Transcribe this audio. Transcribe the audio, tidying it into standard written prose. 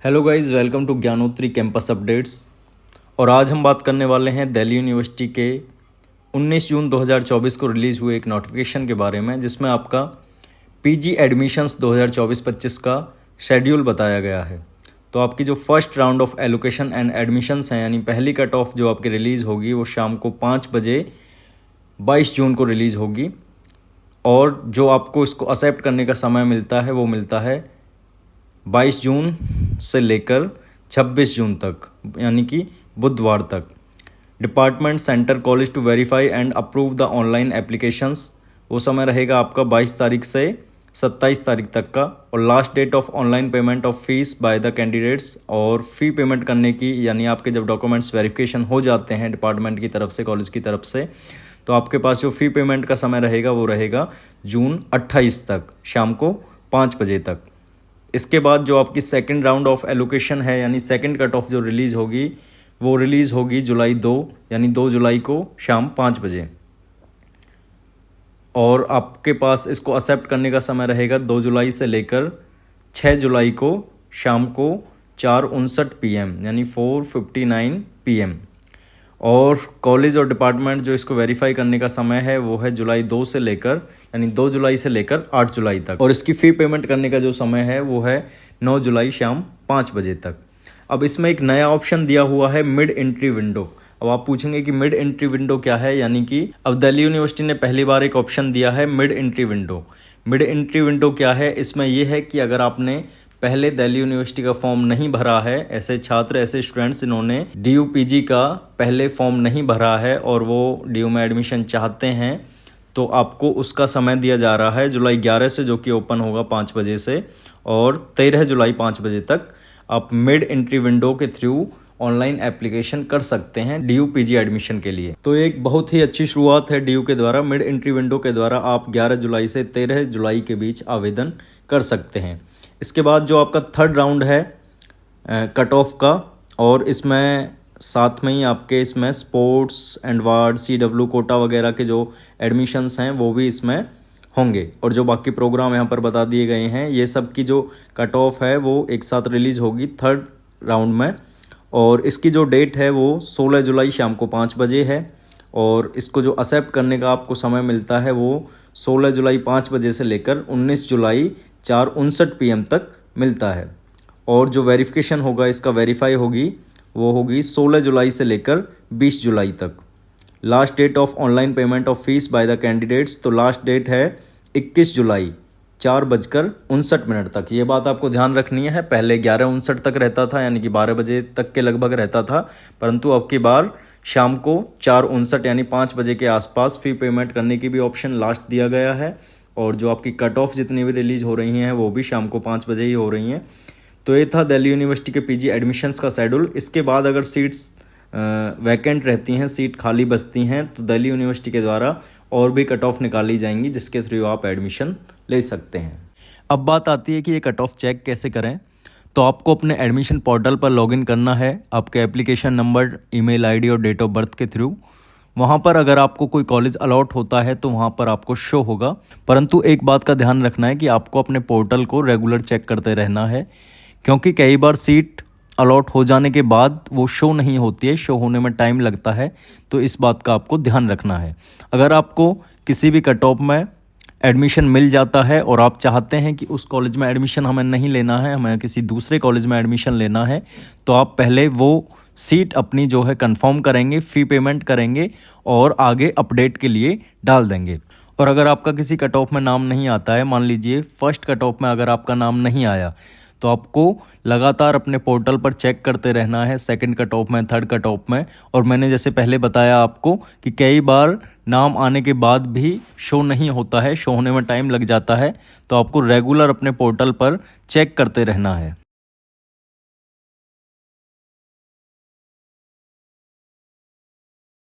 Hello guys, welcome to Gyanotri campus updates. और आज हम बात करने वाले हैं दिल्ली यूनिवर्सिटी के 19 जून 2024 को रिलीज़ हुए एक नोटिफिकेशन के बारे में, जिसमें आपका पीजी एडमिशन्स 2024-25 का शेड्यूल बताया गया है। तो आपकी जो first round of allocation and admissions हैं, यानी पहली कट ऑफ जो आपकी रिलीज़ होगी वो शाम को 5 बजे 22 जून को रिलीज़ होगी। और जो आपको इसको एक्सेप्ट करने का समय मिलता है वो मिलता है 22 जून से लेकर 26 जून तक, यानी कि बुधवार तक। Department centre college to verify and approve the online applications, वो समय रहेगा आपका 22 तारीख से 27 तारीख तक का। और last date of online payment of fees by the candidates, और फ़ी पेमेंट करने की, यानी आपके जब डॉक्यूमेंट्स वेरिफिकेशन हो जाते हैं डिपार्टमेंट की तरफ से, कॉलेज की तरफ से, तो आपके पास जो फ़ी पेमेंट का समय रहेगा वो रहेगा जून 28 तक शाम को 5 बजे तक। इसके बाद जो आपकी सेकंड राउंड ऑफ एलोकेशन है, यानी सेकंड कट ऑफ जो रिलीज़ होगी वो रिलीज़ होगी जुलाई 2, यानी 2 जुलाई को शाम 5 बजे। और आपके पास इसको एक्सेप्ट करने का समय रहेगा 2 जुलाई से लेकर 6 जुलाई को शाम को 4:59 PM, यानी 4:59 PM। और कॉलेज और डिपार्टमेंट जो इसको वेरीफाई करने का समय है वो है जुलाई 2 से लेकर, यानी 2 जुलाई से लेकर 8 जुलाई तक। और इसकी फ़ी पेमेंट करने का जो समय है वो है 9 जुलाई शाम 5 बजे तक। अब इसमें एक नया ऑप्शन दिया हुआ है मिड एंट्री विंडो। अब आप पूछेंगे कि मिड एंट्री विंडो क्या है, यानी कि अब दिल्ली यूनिवर्सिटी ने पहली बार एक ऑप्शन दिया है mid entry window. Mid entry window क्या है? इसमें यह है कि अगर आपने पहले दिल्ली यूनिवर्सिटी का फॉर्म नहीं भरा है, ऐसे छात्र, ऐसे स्टूडेंट्स जिन्होंने DU/PG का पहले फॉर्म नहीं भरा है और वो DU में एडमिशन चाहते हैं, तो आपको उसका समय दिया जा रहा है जुलाई 11 से, जो कि ओपन होगा 5 बजे से, और 13 जुलाई 5 बजे तक आप मिड एंट्री विंडो के थ्रू ऑनलाइन एप्लीकेशन कर सकते हैं DU/PG एडमिशन के लिए। तो एक बहुत ही अच्छी शुरुआत है DU के द्वारा। मिड एंट्री विंडो के द्वारा आप 11 जुलाई से 13 जुलाई के बीच आवेदन कर सकते हैं। इसके बाद जो आपका थर्ड राउंड है कट ऑफ का, और इसमें साथ में ही आपके इसमें sports and ward, CW quota वगैरह के जो एडमिशन्स हैं वो भी इसमें होंगे। और जो बाकी प्रोग्राम यहाँ पर बता दिए गए हैं, ये सब की जो कट ऑफ है वो एक साथ रिलीज़ होगी थर्ड राउंड में। और इसकी जो डेट है वो 16 जुलाई शाम को 5 बजे है। और इसको जो एक्सेप्ट करने का आपको समय मिलता है वो 16 जुलाई 5 बजे से लेकर 19 जुलाई 4:59 PM तक मिलता है। और जो वेरिफिकेशन होगा, इसका वेरीफाई होगी, वो होगी 16 जुलाई से लेकर 20 जुलाई तक। Last date of online payment of fees by the candidates, तो लास्ट डेट है 21 जुलाई 4:59 तक। ये बात आपको ध्यान रखनी है। पहले 11:59 तक रहता था, यानी कि 12 बजे तक के लगभग रहता था, परंतु अब की बार शाम को 4:59 यानी 5 बजे के आसपास फ़ी पेमेंट करने की भी ऑप्शन लास्ट दिया गया है। और जो आपकी कट ऑफ जितनी भी रिलीज़ हो रही हैं वो भी शाम को 5 बजे ही हो रही हैं। तो ये था दिल्ली यूनिवर्सिटी के PG एडमिशन्स का शेड्यूल। इसके बाद अगर सीट्स वैकेंट रहती हैं, सीट खाली बचती हैं, तो दिल्ली यूनिवर्सिटी के द्वारा और भी कट ऑफ निकाली जाएंगी, जिसके थ्रू आप एडमिशन ले सकते हैं। अब बात आती है कि ये कट ऑफ चेक कैसे करें। तो आपको अपने एडमिशन पोर्टल पर लॉगिन करना है, आपके एप्लीकेशन नंबर, ईमेल ID और डेट ऑफ बर्थ के थ्रू। वहाँ पर अगर आपको कोई कॉलेज अलॉट होता है तो वहाँ पर आपको शो होगा। परंतु एक बात का ध्यान रखना है कि आपको अपने पोर्टल को रेगुलर चेक करते रहना है, क्योंकि कई बार सीट अलॉट हो जाने के बाद वो शो नहीं होती है, शो होने में टाइम लगता है। तो इस बात का आपको ध्यान रखना है। अगर आपको किसी भी कट ऑफ में एडमिशन मिल जाता है और आप चाहते हैं कि उस कॉलेज में एडमिशन हमें नहीं लेना है, हमें किसी दूसरे कॉलेज में एडमिशन लेना है, तो आप पहले वो सीट अपनी जो है कंफर्म करेंगे, फ़ी पेमेंट करेंगे और आगे अपडेट के लिए डाल देंगे। और अगर आपका किसी कट ऑफ में नाम नहीं आता है, मान लीजिए फर्स्ट कट ऑफ में अगर आपका नाम नहीं आया, तो आपको लगातार अपने पोर्टल पर चेक करते रहना है, सेकंड कट ऑफ में, थर्ड कट ऑफ में। और मैंने जैसे पहले बताया आपको कि कई बार नाम आने के बाद भी शो नहीं होता है, शो होने में टाइम लग जाता है, तो आपको रेगुलर अपने पोर्टल पर चेक करते रहना है।